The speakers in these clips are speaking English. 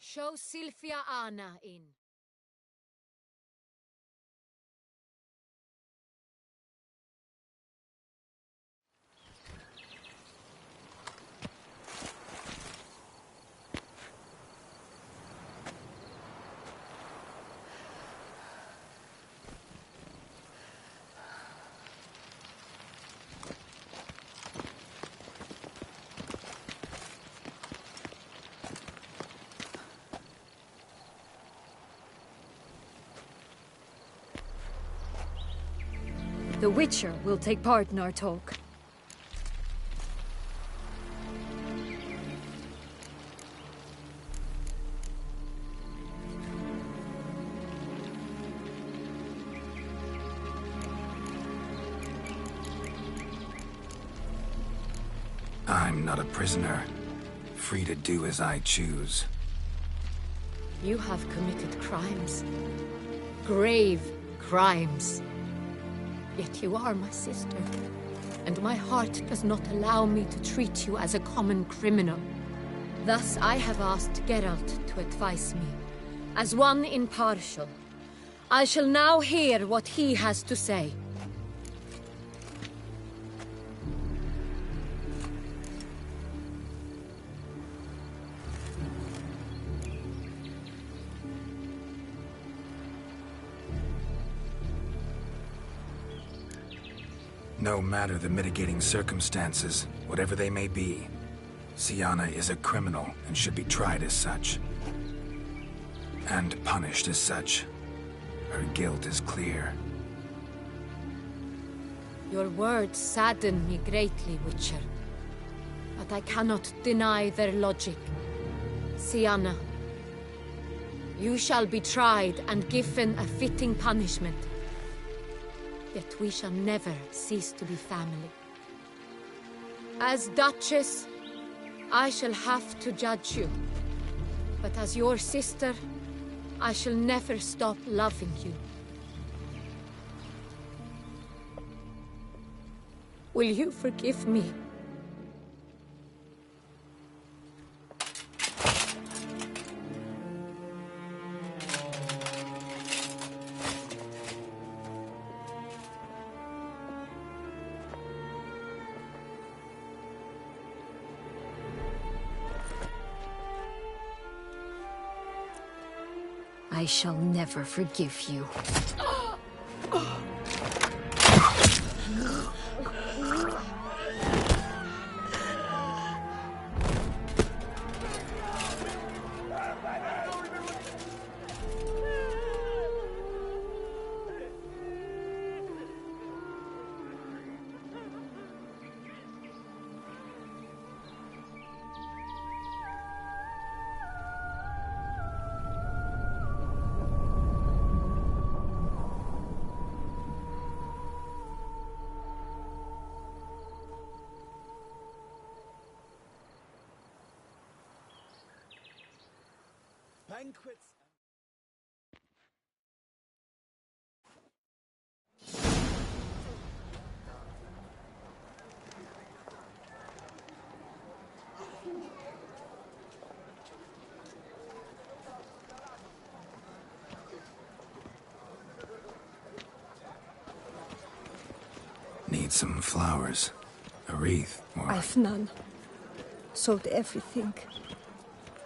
Show Sylvia Anna in. The Witcher will take part in our talk. I'm not a prisoner, free to do as I choose. You have committed crimes. Grave crimes. Yet you are my sister, and my heart does not allow me to treat you as a common criminal. Thus I have asked Geralt to advise me, as one impartial. I shall now hear what he has to say. No matter the mitigating circumstances, whatever they may be, Syanna is a criminal and should be tried as such. And punished as such. Her guilt is clear. Your words sadden me greatly, Witcher. But I cannot deny their logic. Syanna, you shall be tried and given a fitting punishment. Yet we shall never cease to be family. As Duchess, I shall have to judge you. But as your sister, I shall never stop loving you. Will you forgive me? I shall never forgive you. Banquets. Need some flowers. A wreath, or... I've none. Sold everything.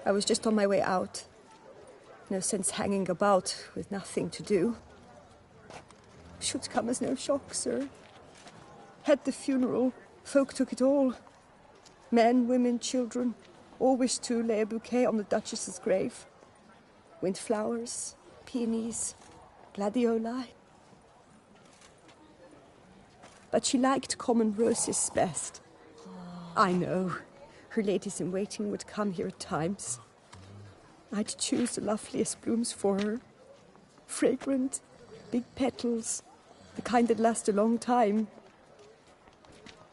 I was just on my way out. No sense hanging about with nothing to do. Should come as no shock, sir. At the funeral, folk took it all. Men, women, children, all wished to lay a bouquet on the Duchess's grave. Windflowers, peonies, gladioli. But she liked common roses best. I know. Her ladies-in-waiting would come here at times. I'd choose the loveliest blooms for her. Fragrant, big petals, the kind that last a long time.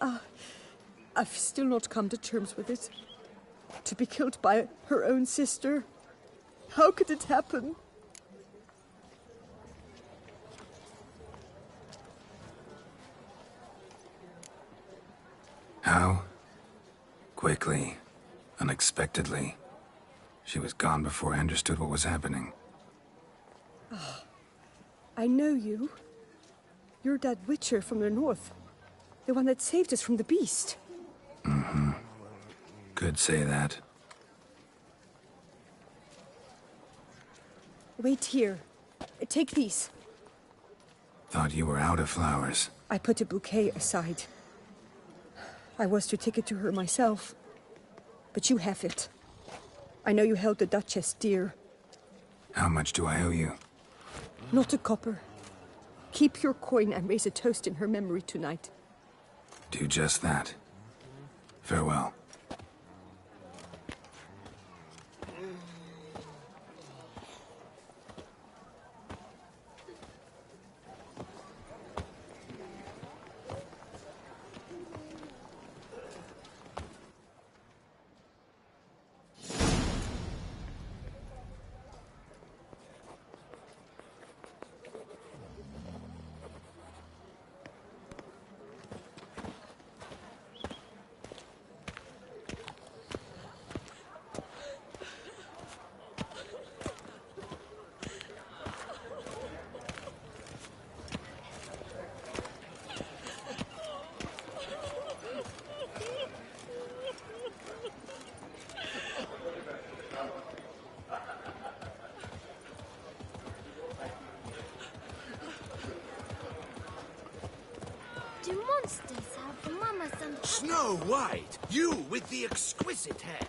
I've still not come to terms with it. To be killed by her own sister. How could it happen? How? Quickly. Unexpectedly. She was gone before I understood what was happening. I know you. You're that witcher from the north. The one that saved us from the beast. Could say that. Wait here. Take these. Thought you were out of flowers. I put a bouquet aside. I was to take it to her myself. But you have it. I know you held the Duchess dear. How much do I owe you? Not a copper. Keep your coin and raise a toast in her memory tonight. Do just that. Farewell. Do monsters have mamas and papas? Snow White, you with the exquisite hair.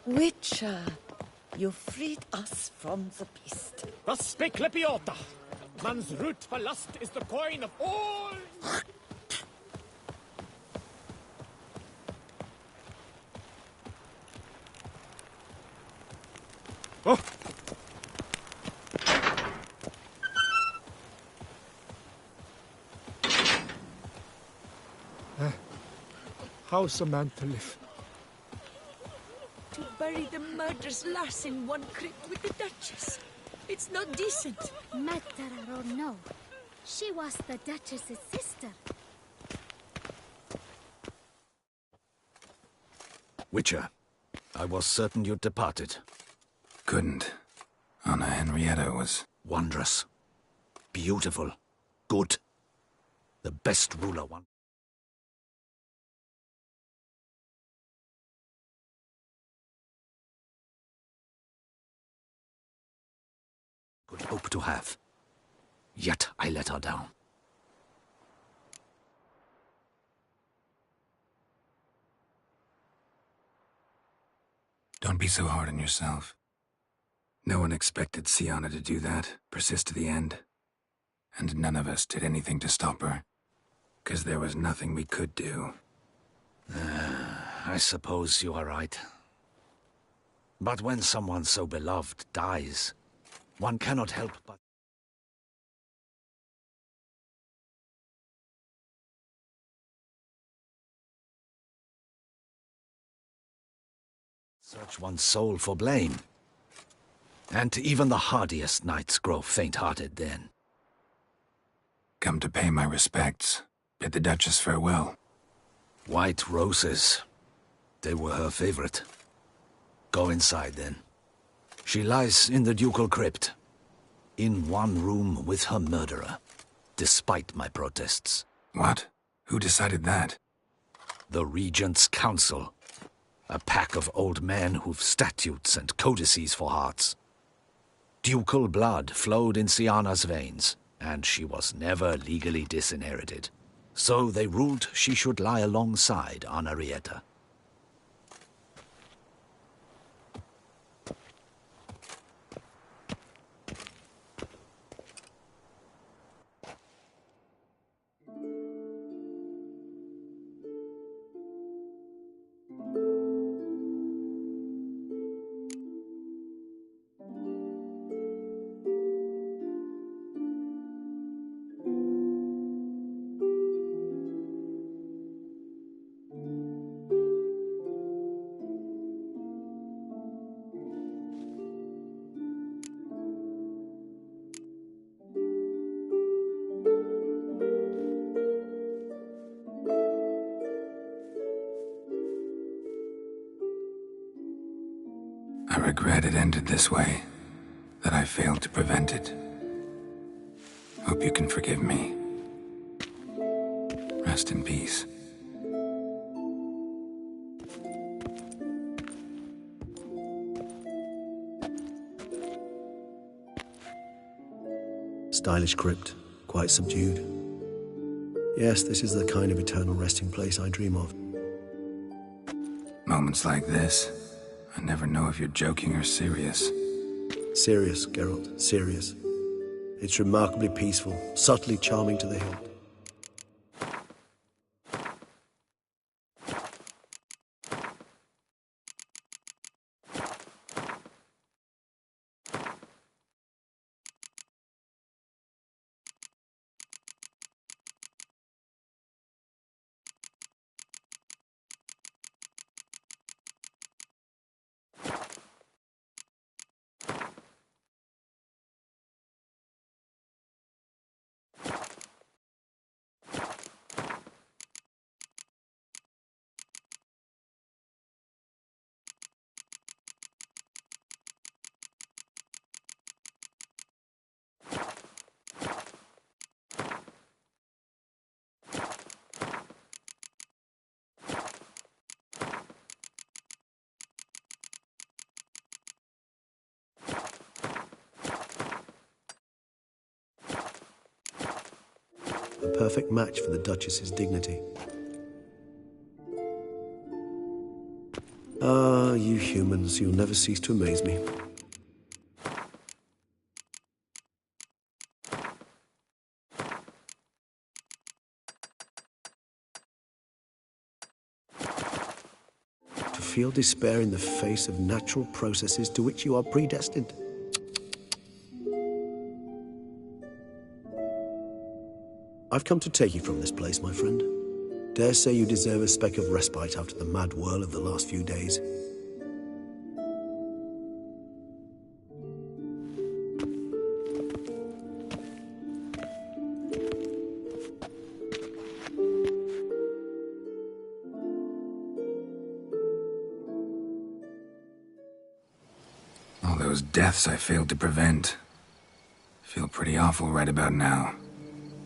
Witcher, you freed us from the beast. Was speklepiota. Man's root for lust is the coin of all. Oh. How's a man to live? To bury the murderous lass in one crypt with the Duchess. It's not decent. Matter or no, she was the Duchess's sister. Witcher, I was certain you'd departed. Couldn't. Anna Henrietta was... Wondrous. Beautiful. Good. The best ruler one could hope to have. Yet I let her down. Don't be so hard on yourself. No one expected Sienna to do that, persist to the end. And none of us did anything to stop her. 'Cause there was nothing we could do. I suppose you are right. But when someone so beloved dies, one cannot help but... search one's soul for blame. And even the hardiest knights grow faint-hearted then. Come to pay my respects. Bid the Duchess farewell. White roses. They were her favorite. Go inside then. She lies in the ducal crypt. In one room with her murderer. Despite my protests. What? Who decided that? The Regent's Council. A pack of old men who've statutes and codices for hearts. Ducal blood flowed in Sienna's veins, and she was never legally disinherited. So they ruled she should lie alongside Henrietta. regret it ended this way, that I failed to prevent it. Hope you can forgive me. Rest in peace. Stylish crypt, quite subdued. Yes, this is the kind of eternal resting place I dream of. Moments like this, I never know if you're joking or serious. Serious, Geralt, serious. It's remarkably peaceful, subtly charming to the hilt. A perfect match for the Duchess's dignity. Ah, you humans, you'll never cease to amaze me. To feel despair in the face of natural processes to which you are predestined. I've come to take you from this place, my friend. Dare say you deserve a speck of respite after the mad whirl of the last few days. All those deaths I failed to prevent. Feel pretty awful right about now.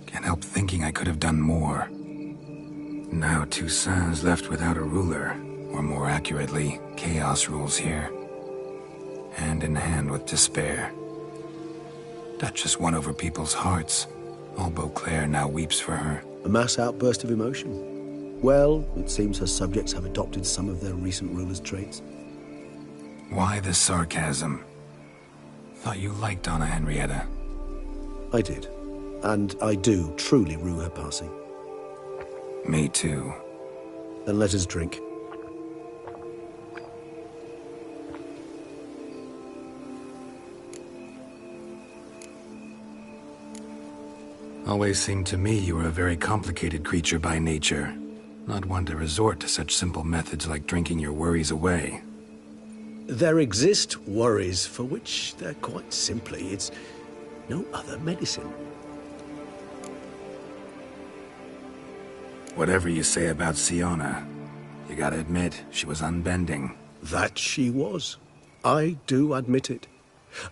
Can't help thinking I could have done more. Now Toussaint's left without a ruler, or more accurately, chaos rules here. Hand in hand with despair. Duchess won over people's hearts. All Beauclair now weeps for her. A mass outburst of emotion. Well, it seems her subjects have adopted some of their recent ruler's traits. Why the sarcasm? Thought you liked Donna Henrietta. I did. And I do truly rue her passing. Me too. Then let us drink. Always seemed to me you were a very complicated creature by nature. Not one to resort to such simple methods like drinking your worries away. There exist worries for which they're quite simply, it's no other medicine. Whatever you say about Siona, you gotta admit, she was unbending. That she was. I do admit it.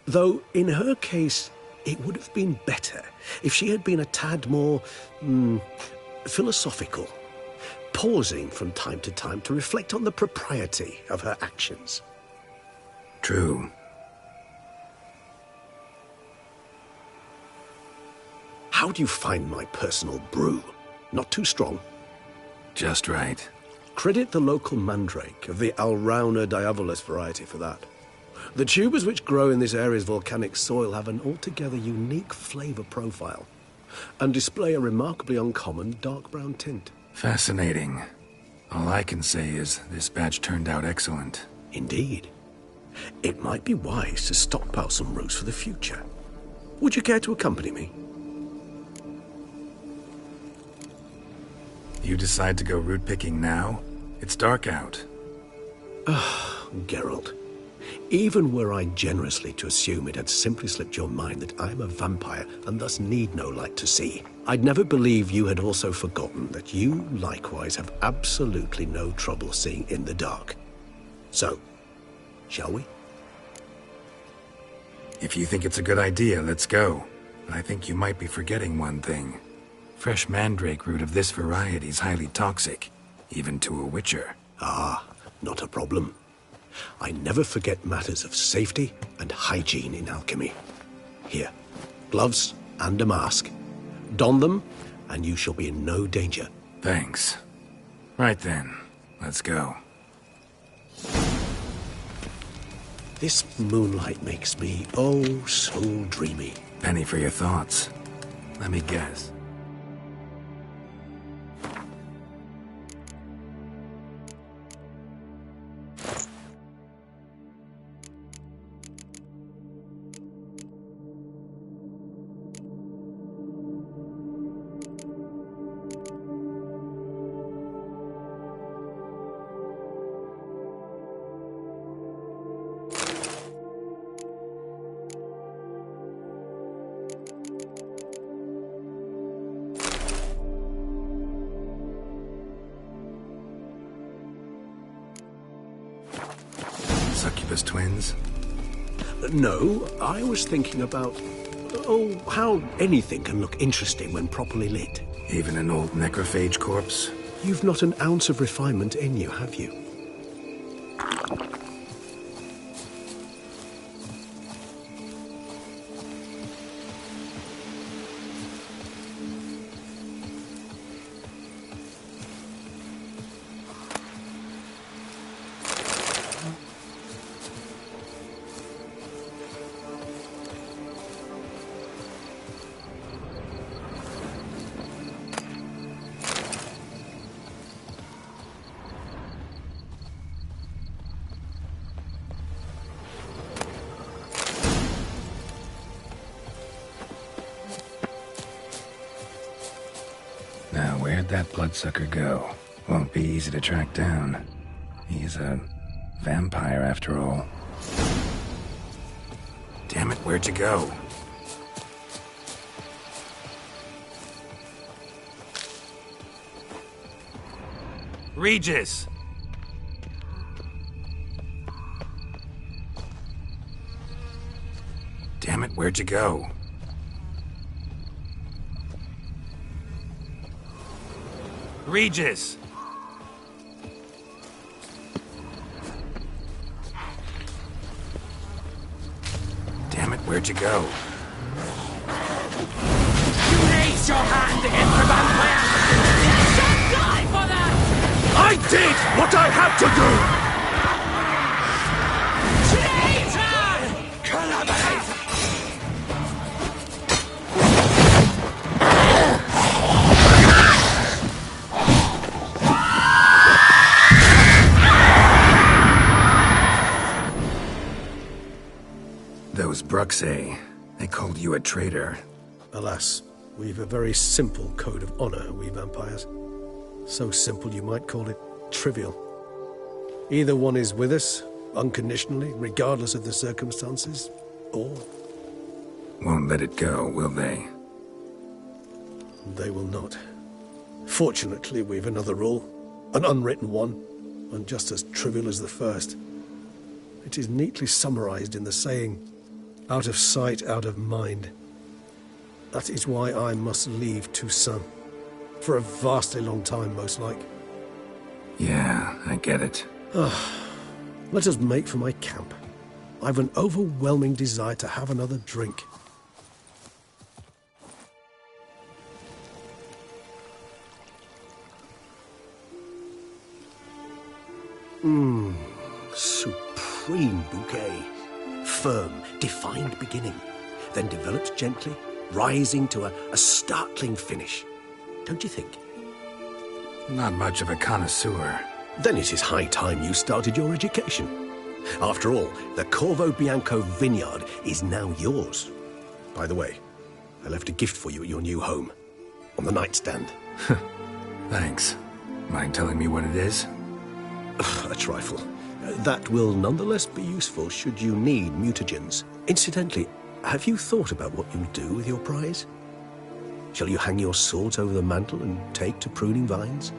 Though, in her case, it would have been better if she had been a tad more, philosophical, pausing from time to time to reflect on the propriety of her actions. True. How do you find my personal brew? Not too strong? Just right. Credit the local mandrake of the Alrauna diavolus variety for that. The tubers which grow in this area's volcanic soil have an altogether unique flavor profile and display a remarkably uncommon dark brown tint. Fascinating. All I can say is this batch turned out excellent. Indeed. It might be wise to stockpile some roots for the future. Would you care to accompany me? You decide to go root picking now? It's dark out. Geralt, even were I generously to assume it had simply slipped your mind that I am a vampire and thus need no light to see, I'd never believe you had also forgotten that you likewise have absolutely no trouble seeing in the dark. So, shall we? If you think it's a good idea, let's go. But I think you might be forgetting one thing. Fresh mandrake root of this variety is highly toxic, even to a witcher. Ah, not a problem. I never forget matters of safety and hygiene in alchemy. Here, gloves and a mask. Don them, and you shall be in no danger. Thanks. Right then, let's go. This moonlight makes me, oh, so dreamy. Penny for your thoughts. Let me guess. Succubus twins? No, I was thinking about, oh, how anything can look interesting when properly lit. Even an old necrophage corpse? You've not an ounce of refinement in you, have you? Now, where'd that bloodsucker go? Won't be easy to track down. He's a vampire, after all. Damn it, where'd you go? Regis! Damn it, where'd you go? Regis! Damn it, where'd you go? You raise your hand against the vampire! You shall die for that! I did what I had to do! Traitor! Collaborate! Those Bruxae, they called you a traitor. Alas, we've a very simple code of honor, we vampires. So simple you might call it trivial. Either one is with us, unconditionally, regardless of the circumstances, or... Won't let it go, will they? They will not. Fortunately, we've another rule, an unwritten one, and just as trivial as the first. It is neatly summarized in the saying, out of sight, out of mind. That is why I must leave Toussaint. For a vastly long time, most like. Yeah, I get it. Let us make for my camp. I've an overwhelming desire to have another drink. Supreme bouquet. Firm, defined beginning, then developed gently, rising to a startling finish. Don't you think? Not much of a connoisseur. Then it is high time you started your education. After all, the Corvo Bianco vineyard is now yours. By the way, I left a gift for you at your new home, on the nightstand. Thanks. Mind telling me what it is? A trifle. That will nonetheless be useful should you need mutagens. Incidentally, have you thought about what you'll do with your prize? Shall you hang your swords over the mantle and take to pruning vines?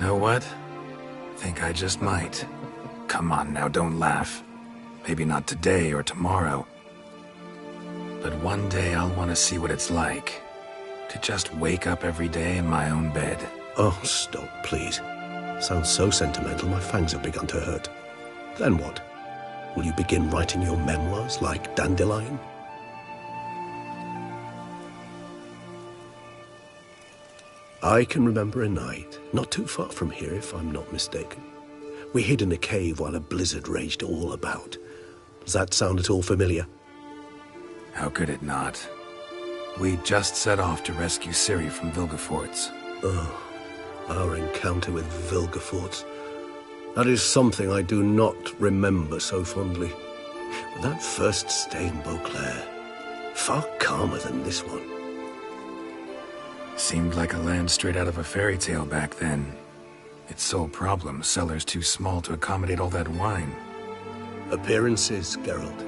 Know what? Think I just might. Come on now, don't laugh. Maybe not today or tomorrow. But one day I'll want to see what it's like to just wake up every day in my own bed. Oh, stop, please. Sounds so sentimental, my fangs have begun to hurt. Then what? Will you begin writing your memoirs like Dandelion? I can remember a night, not too far from here if I'm not mistaken. We hid in a cave while a blizzard raged all about. Does that sound at all familiar? How could it not? We just set off to rescue Ciri from Vilgefortz. Oh, our encounter with Vilgefortz. That is something I do not remember so fondly. But that first stay in Beauclair, far calmer than this one. Seemed like a land straight out of a fairy tale back then. Its sole problem, cellars too small to accommodate all that wine. Appearances, Geralt.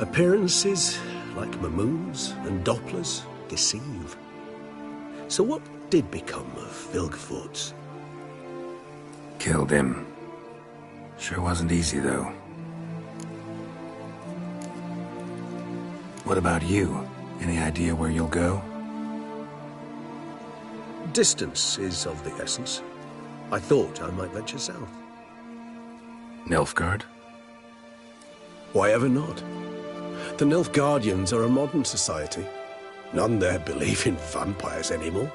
Appearances, like Mamoons and Dopplers, deceive. So what did become of Vilgefortz? Killed him. Sure wasn't easy, though. What about you? Any idea where you'll go? Distance is of the essence. I thought I might venture south. Nilfgaard? Why ever not? The Nilfgaardians are a modern society. None there believe in vampires anymore.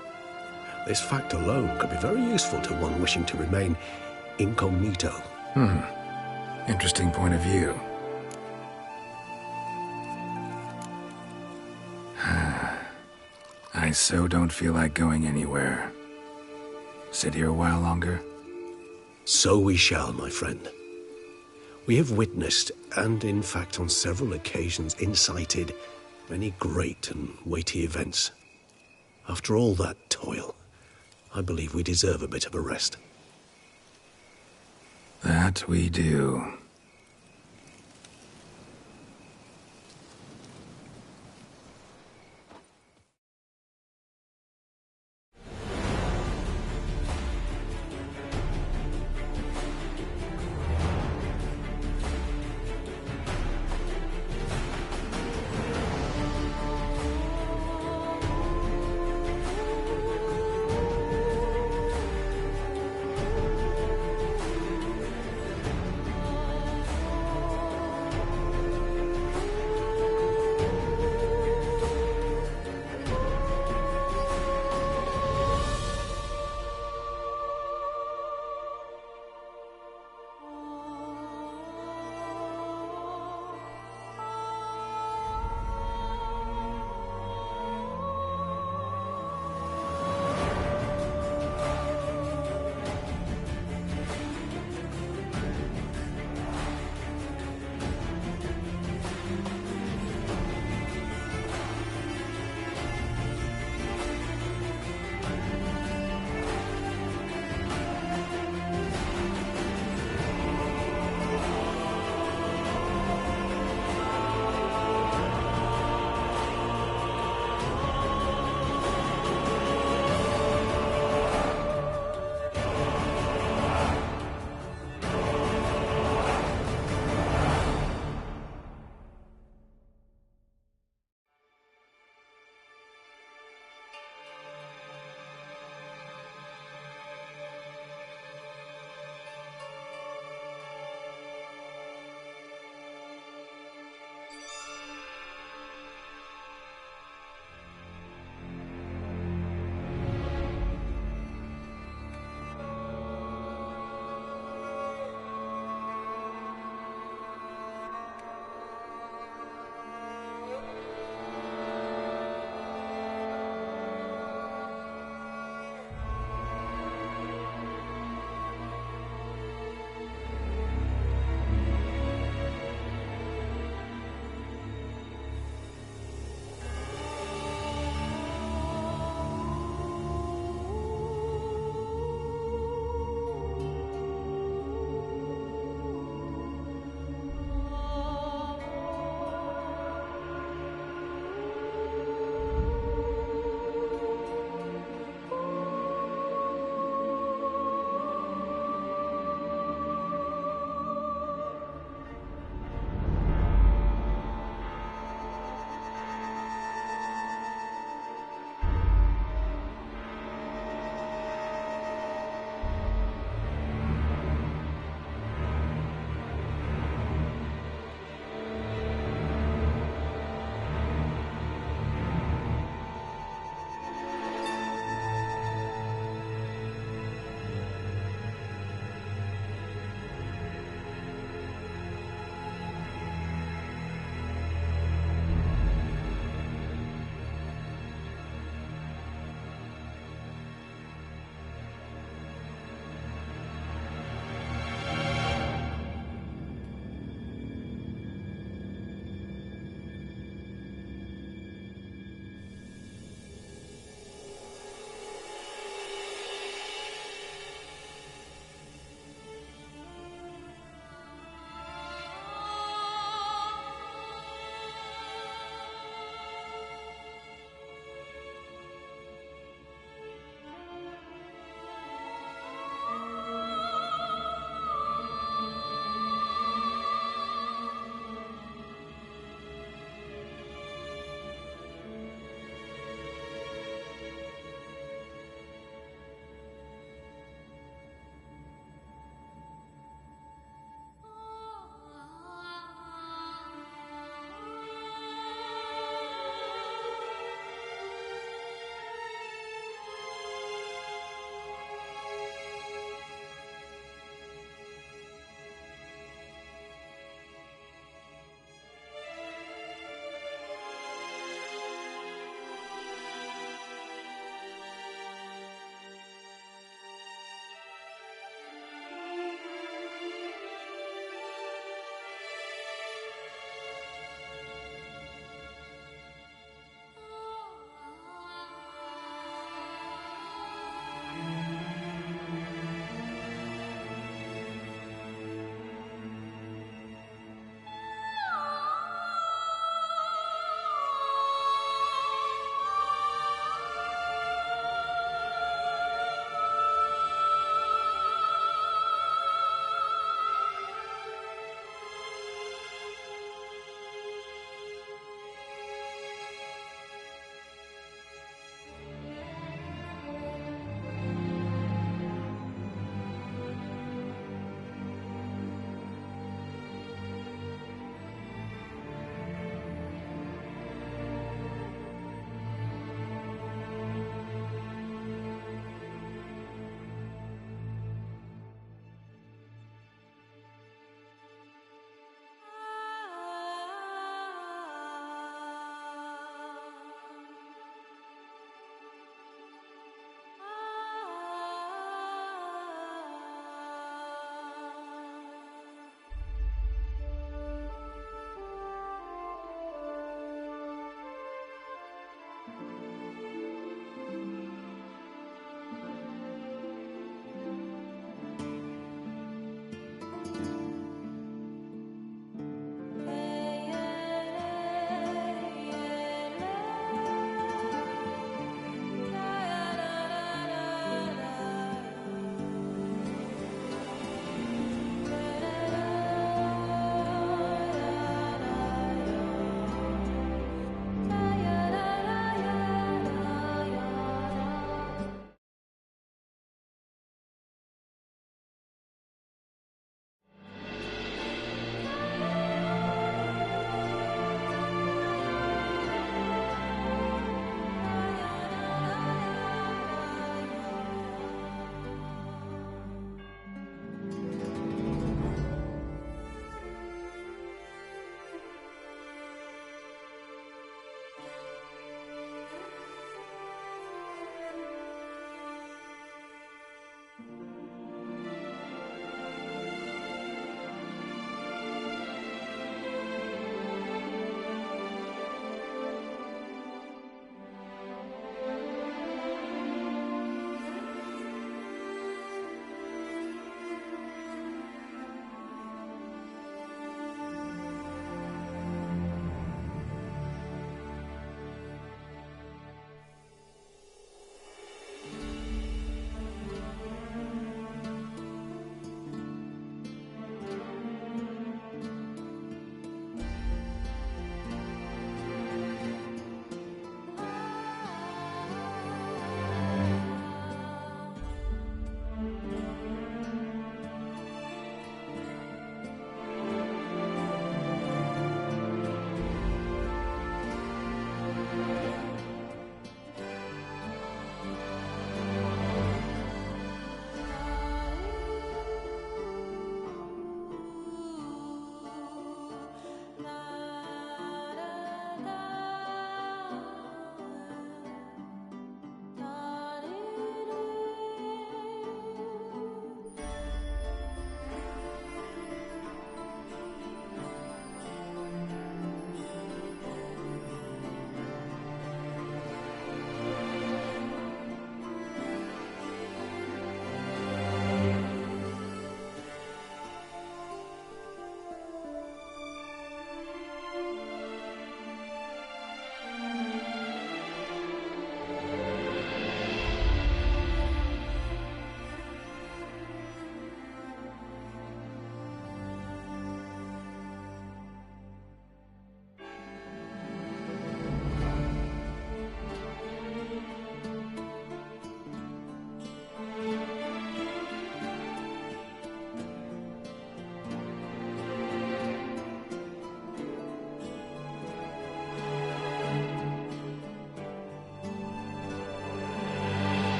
This fact alone could be very useful to one wishing to remain incognito. Interesting point of view. I so don't feel like going anywhere. Sit here a while longer? So we shall, my friend. We have witnessed, and in fact on several occasions incited, many great and weighty events. After all that toil, I believe we deserve a bit of a rest. That we do.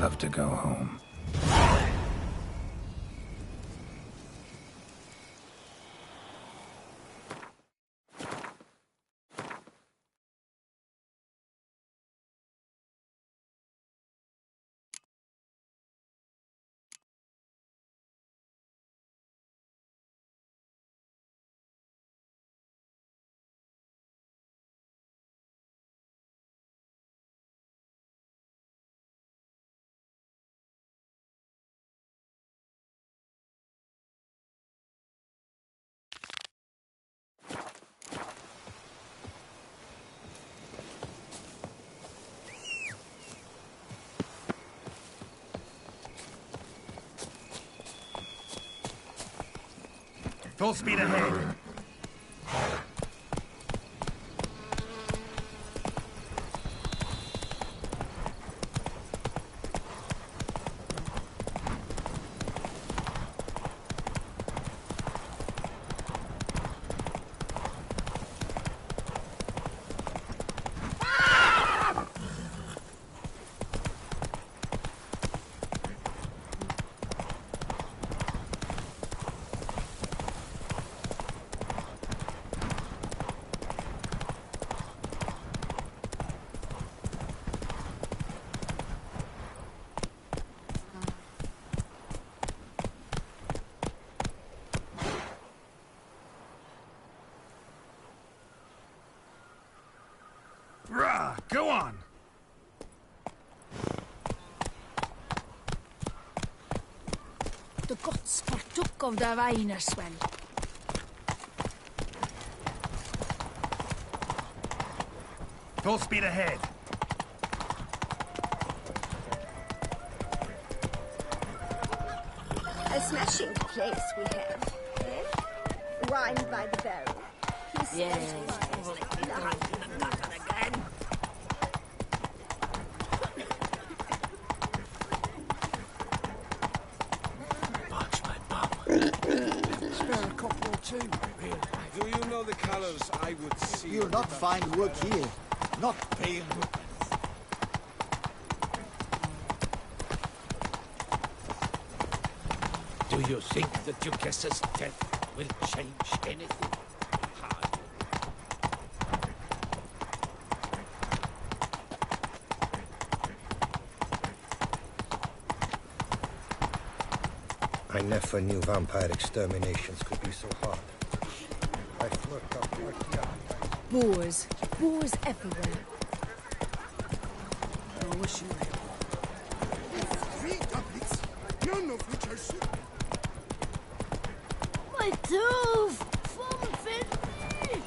tough to go home. Full speed ahead. Go on! The gods partook of the wine as well. Full speed ahead. A smashing place we have, eh? Wine by the barrel. Yes. Spare a couple or two. Do you know the colors I would see? You'll not find work here. Not paying work. Do you think the Duchess's death will change anything? Hardly. I never knew vampire exterminations could be so hard. I've worked up Boars. Boars everywhere. I wish you had. 3 doublets, none of which are suitable. My tooth! Something!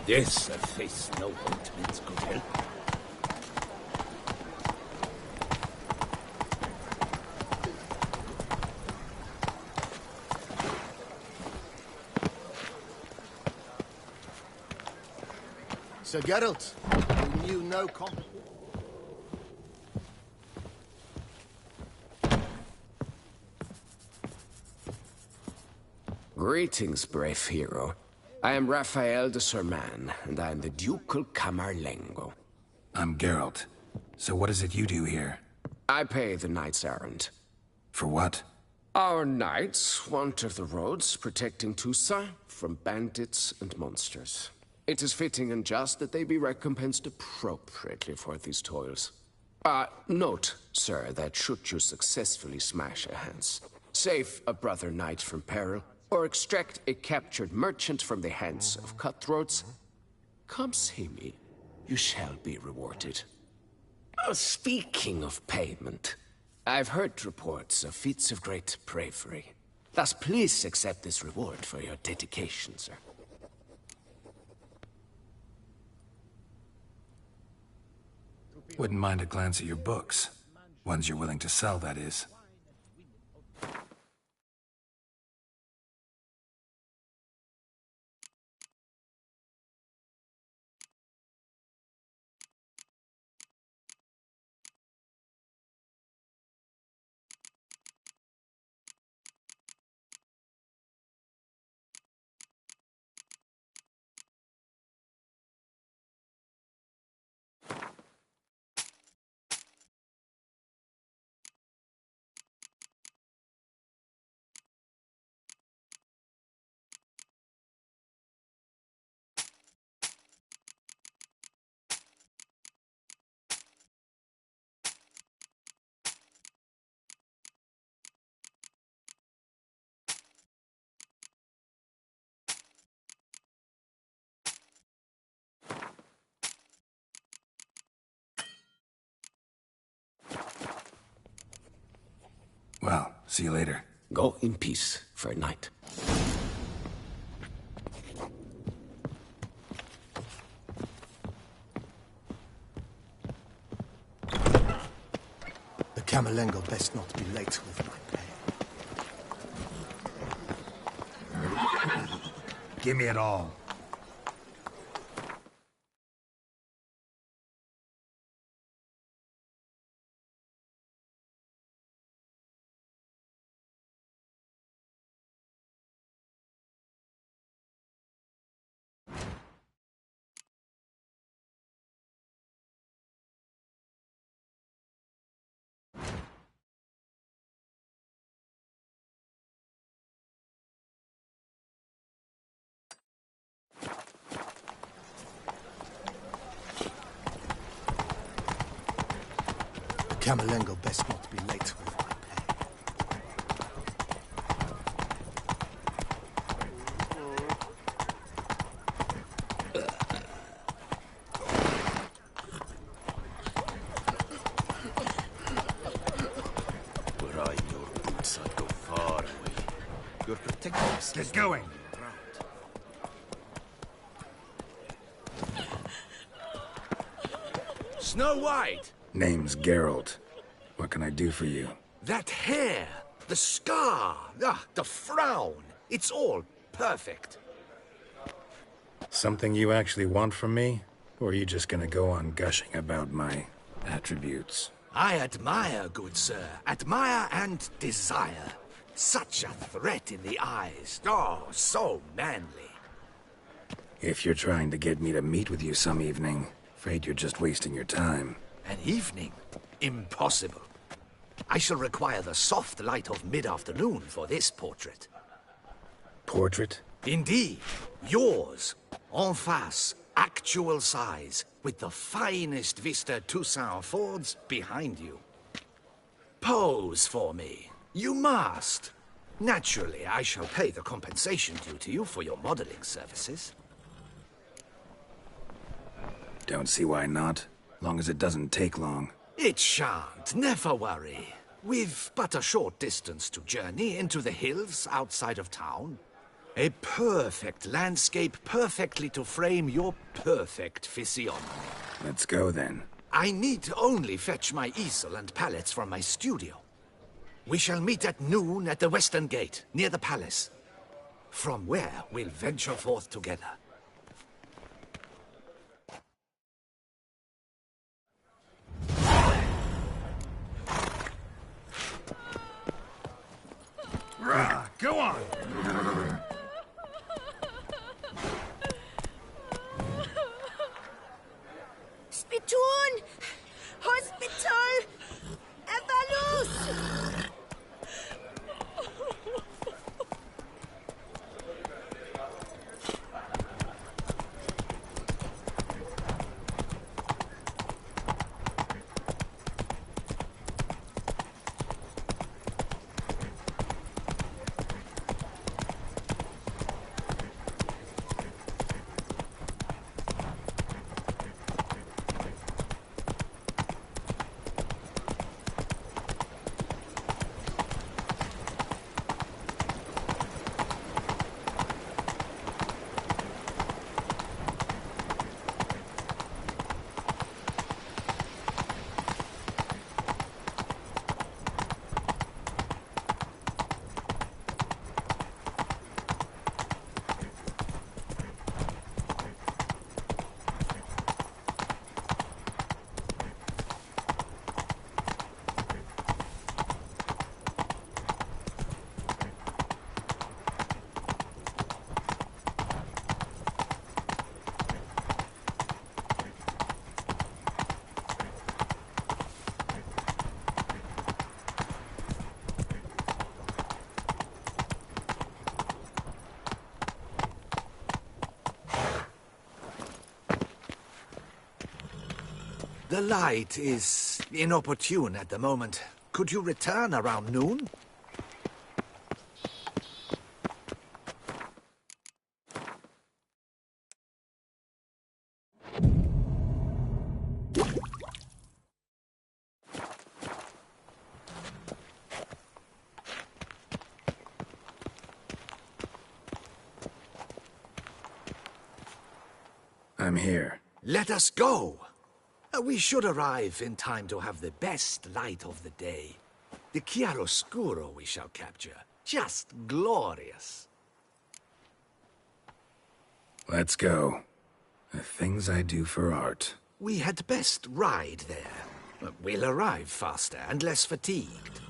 This a face no ointments could help. Sir Geralt, you knew no comp... Greetings, brave hero. I am Raphael de Serman, and I am the Ducal Camarlengo. I'm Geralt. So what is it you do here? I pay the knight's errand. For what? Our knights wander the roads, protecting Tusa from bandits and monsters. It is fitting and just that they be recompensed appropriately for these toils. Note, sir, that should you successfully smash a Hans, save a brother knight from peril, or extract a captured merchant from the hands of cutthroats, come see me. You shall be rewarded. Speaking of payment, I've heard reports of feats of great bravery. Thus, please accept this reward for your dedication, sir. Wouldn't mind a glance at your books. Ones you're willing to sell, that is. Well, see you later. Go in peace, Fair Knight. The Camerlengo best not be late with my pay. Give me it all. Camerlengo best not be late with my pay. Were I in your boots, I'd go far away. You're protecting us. Get going. Snow White! Name's Geralt. What can I do for you? That hair, the scar, the frown. It's all perfect. Something you actually want from me? Or are you just gonna go on gushing about my attributes? I admire, good sir. Admire and desire. Such a threat in the eyes. Oh, so manly. If you're trying to get me to meet with you some evening, afraid you're just wasting your time. An evening? Impossible. I shall require the soft light of mid-afternoon for this portrait. Portrait? Indeed. Yours. En face. Actual size. With the finest vista Toussaint affords behind you. Pose for me. You must. Naturally, I shall pay the compensation due to you for your modeling services. Don't see why not. Long as it doesn't take long. It shan't, never worry. We've but a short distance to journey into the hills outside of town. A perfect landscape perfectly to frame your perfect physiognomy. Let's go then. I need only fetch my easel and palettes from my studio. We shall meet at noon at the western gate, near the palace. From where we'll venture forth together. Go on! Spittoon! Hospital! Evalus! The light is inopportune at the moment. Could you return around noon? I'm here. Let us go. We should arrive in time to have the best light of the day. The chiaroscuro we shall capture. Just glorious. Let's go. The things I do for art. We had best ride there. We'll arrive faster and less fatigued.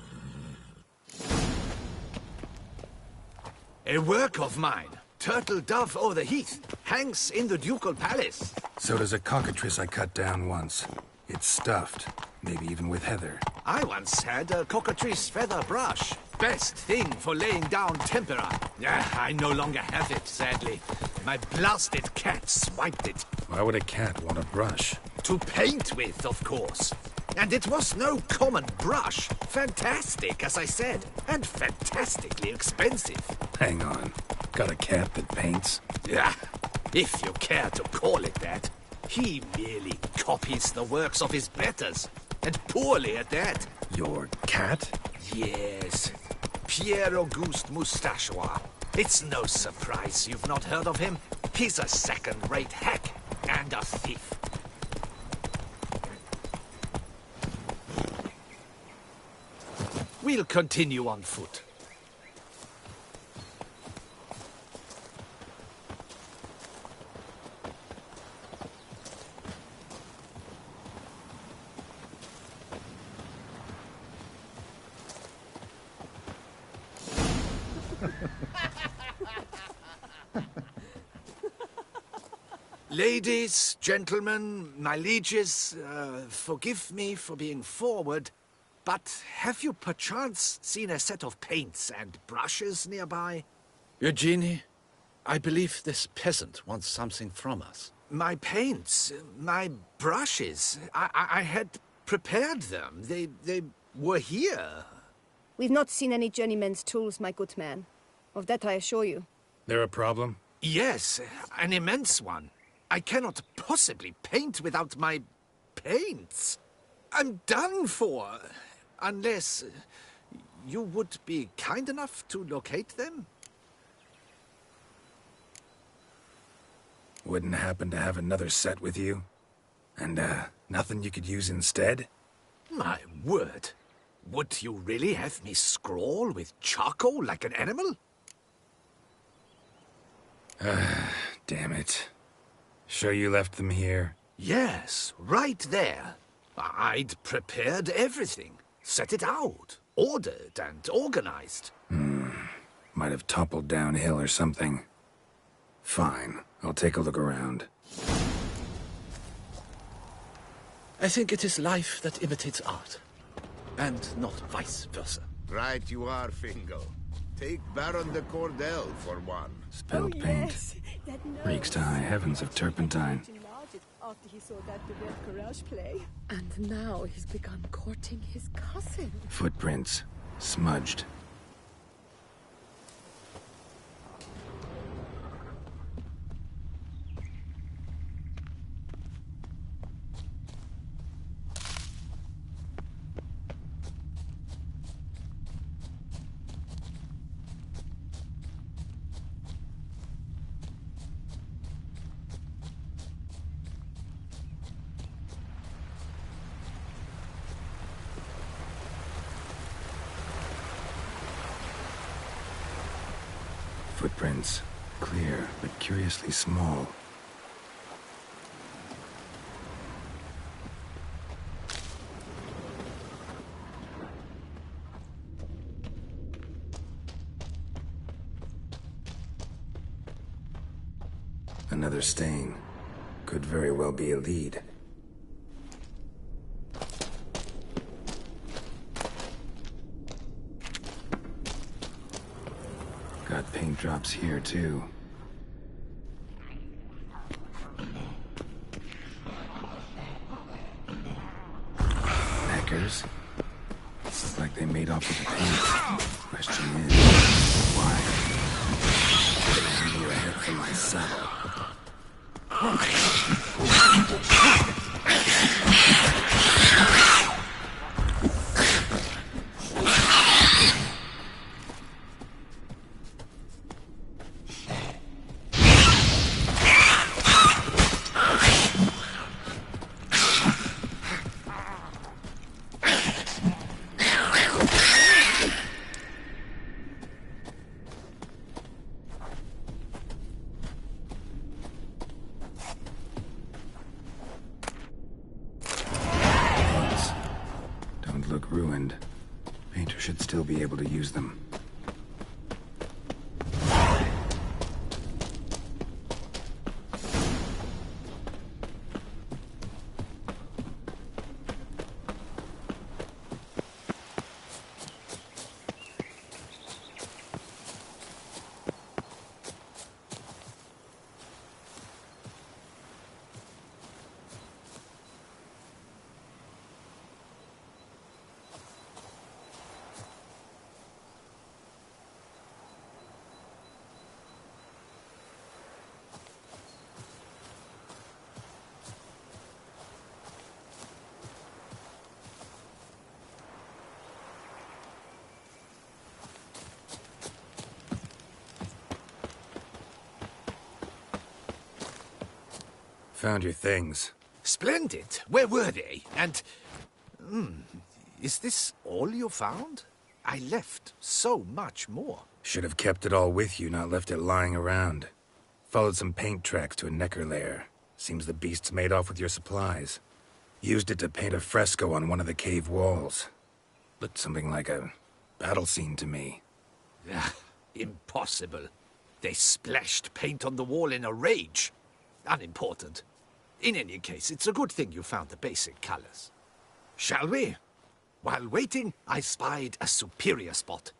A work of mine. Turtle dove o'er the heath. Hangs in the ducal palace. So does a cockatrice I cut down once. It's stuffed. Maybe even with heather. I once had a cockatrice feather brush. Best thing for laying down tempera. I no longer have it, sadly. My blasted cat swiped it. Why would a cat want a brush? To paint with, of course. And it was no common brush. Fantastic, as I said. And fantastically expensive. Hang on. Got a cat that paints? Yeah, if you care to call it that. He merely copies the works of his betters. And poorly at that. Your cat? Yes. Pierre Auguste Moustachois. It's no surprise you've not heard of him. He's a second-rate hack and a thief. We'll continue on foot. Ladies, gentlemen, my lieges, forgive me for being forward, but have you perchance seen a set of paints and brushes nearby? Eugenie, I believe this peasant wants something from us. My paints, my brushes, I had prepared them. They were here. We've not seen any journeyman's tools, my good man. Of that I assure you. There a problem? Yes, an immense one. I cannot possibly paint without my paints. I'm done for. Unless you would be kind enough to locate them? Wouldn't happen to have another set with you? And, nothing you could use instead? My word. Would you really have me scrawl with charcoal like an animal? Damn it. Sure you left them here? Yes, right there. I'd prepared everything. Set it out. Ordered and organized. Might have toppled downhill or something. Fine. I'll take a look around. I think it is life that imitates art. And not vice versa. Right you are, Fingal. Take Baron de Cordel for one. Spilled paint. Reeks to high heavens of turpentine. After he saw that Courage play. And now he's begun courting his cousin. Footprints. Smudged. Footprints. Clear, but curiously small. Another stain. Could very well be a lead. Got paint drops here, too. Knackers. Look like they made off with the paint. Question is, why? Give you a head for my saddle. look ruined. Painter should still be able to use them. Found your things. Splendid. Where were they? And... is this all you found? I left so much more. Should have kept it all with you, not left it lying around. Followed some paint tracks to a necker lair. Seems the beast's made off with your supplies. Used it to paint a fresco on one of the cave walls. Looked something like a battle scene to me. Impossible. They splashed paint on the wall in a rage. Unimportant. In any case, it's a good thing you found the basic colors. Shall we? While waiting, I spied a superior spot.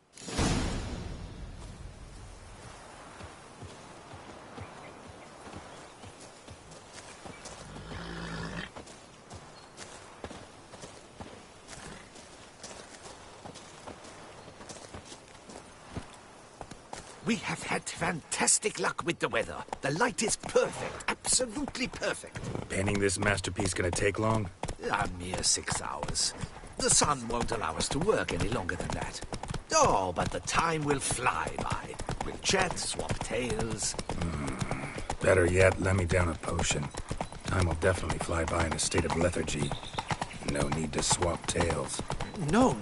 We have had fantastic luck with the weather. The light is perfect, absolutely perfect. Painting this masterpiece gonna take long? A mere 6 hours. The sun won't allow us to work any longer than that. Oh, but the time will fly by. We'll chat, swap tales. Better yet, let me down a potion. Time will definitely fly by in a state of lethargy. No need to swap tales. No.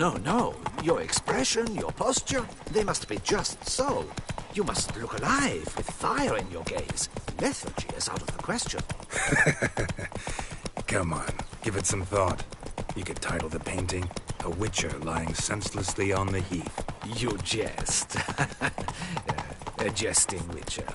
Your expression, your posture, they must be just so. You must look alive, with fire in your gaze. Lethargy is out of the question. Come on, give it some thought. You could title the painting, A Witcher Lying Senselessly on the Heath. You jest. A jesting witcher.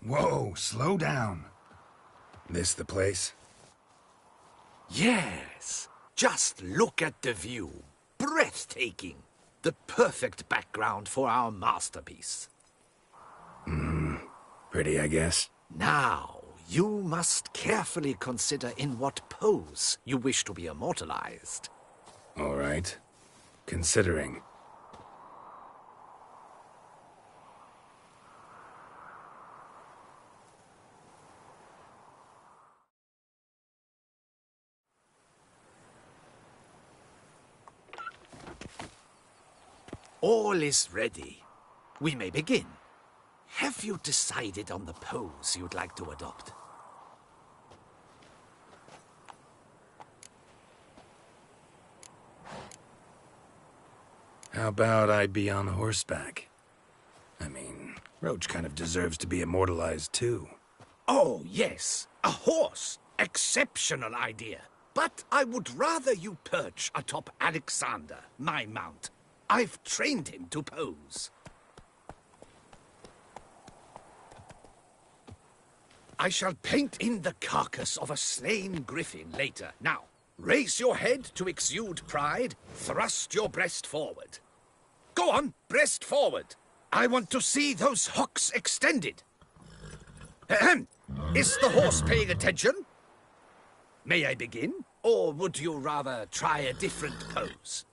Whoa, slow down. This the place? Yes. Just look at the view. Breathtaking. The perfect background for our masterpiece. Pretty, I guess. Now, you must carefully consider in what pose you wish to be immortalized. All right. Considering. All is ready. We may begin. Have you decided on the pose you'd like to adopt? How about I be on horseback? I mean, Roach kind of deserves to be immortalized too. Oh, yes. A horse. Exceptional idea. But I would rather you perch atop Alexander, my mount. I've trained him to pose. I shall paint in the carcass of a slain griffin later. Now, raise your head to exude pride. Thrust your breast forward. Go on, breast forward. I want to see those hocks extended. Ahem. Is the horse paying attention? May I begin? Or would you rather try a different pose?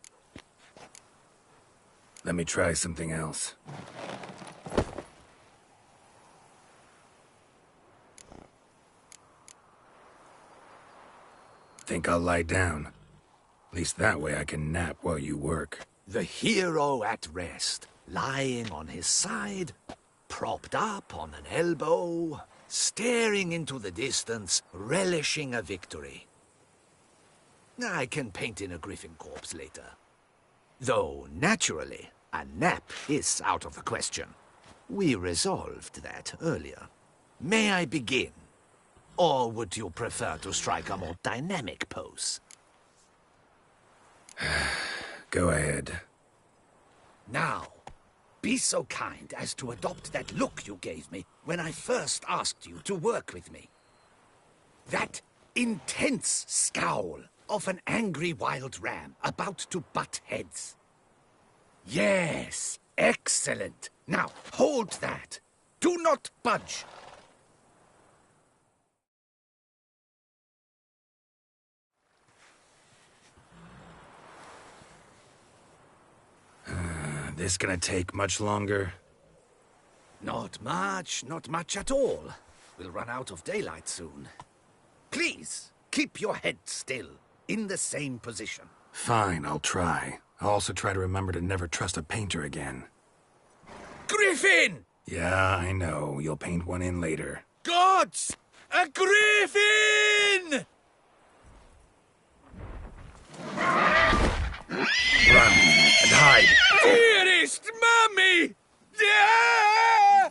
Let me try something else. Think I'll lie down. At least that way I can nap while you work. The hero at rest, lying on his side, propped up on an elbow, staring into the distance, relishing a victory. I can paint in a griffin corpse later. Though, naturally, a nap is out of the question. We resolved that earlier. May I begin? Or would you prefer to strike a more dynamic pose? Go ahead. Now, be so kind as to adopt that look you gave me when I first asked you to work with me. That intense scowl of an angry wild ram about to butt heads. Yes, excellent. Now, hold that. Do not budge. This gonna take much longer? Not much at all. We'll run out of daylight soon. Please, keep your head still, in the same position. Fine, I'll try. I'll also try to remember to never trust a painter again. Griffin! Yeah, I know. You'll paint one in later. Gods! A griffin! Run and hide! Dearest Mummy! Yeah!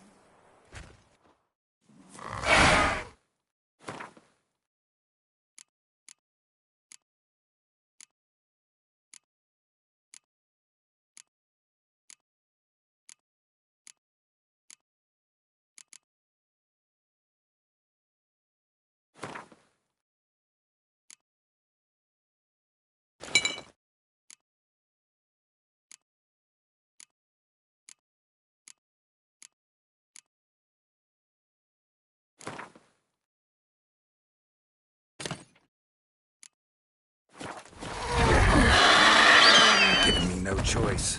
Giving me no choice.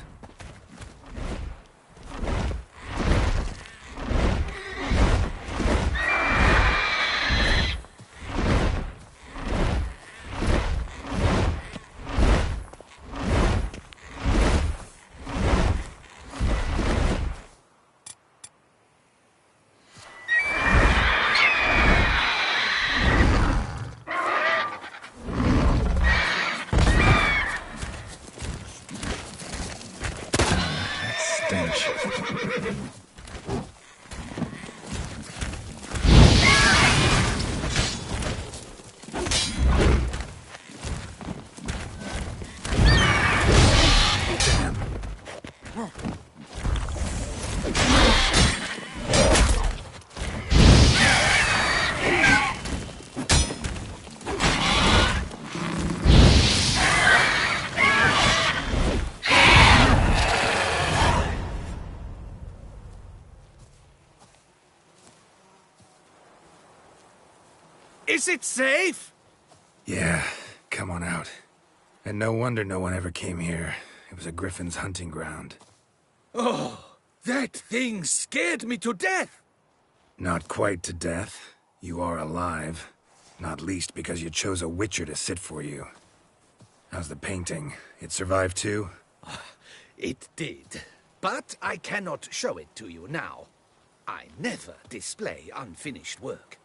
Is it safe? Yeah, come on out. And no wonder no one ever came here. It was a griffin's hunting ground. Oh, that thing scared me to death. Not quite to death. You are alive. Not least because you chose a witcher to sit for you. How's the painting? It survived too? It did. But I cannot show it to you now. I never display unfinished work.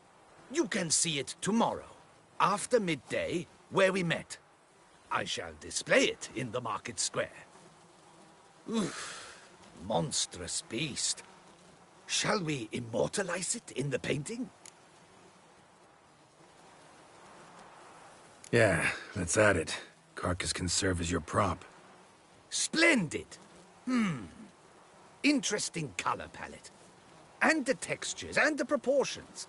You can see it tomorrow, after midday, where we met. I shall display it in the market square. Oof, monstrous beast. Shall we immortalize it in the painting? Yeah, let's add it. Carcass can serve as your prop. Splendid! Interesting color palette. And the textures, and the proportions.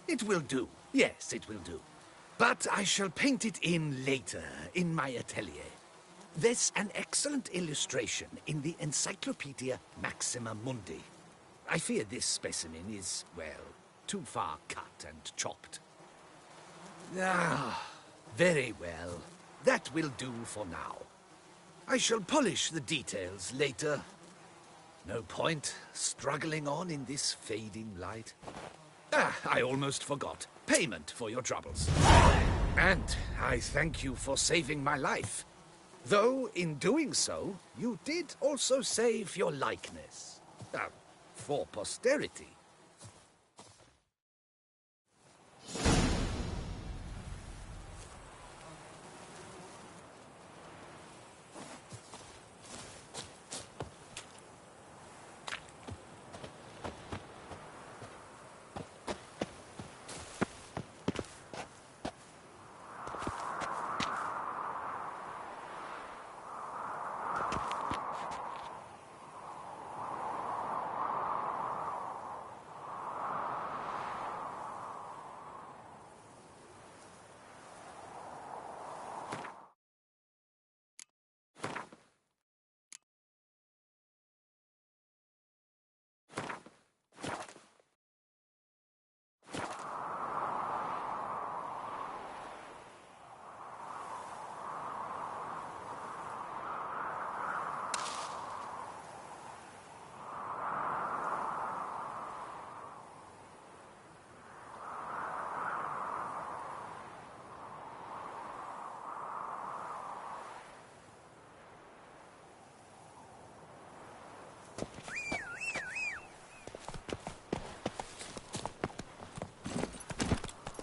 It will do. Yes, it will do. But I shall paint it in later, in my atelier. There's an excellent illustration in the Encyclopedia Maxima Mundi. I fear this specimen is, well, too far cut and chopped. Ah, very well. That will do for now. I shall polish the details later. No point struggling on in this fading light. Ah, I almost forgot. Payment for your troubles. And I thank you for saving my life. Though, in doing so, you did also save your likeness. for posterity.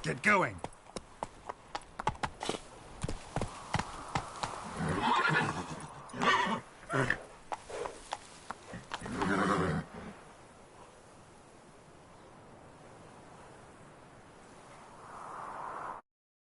Get going.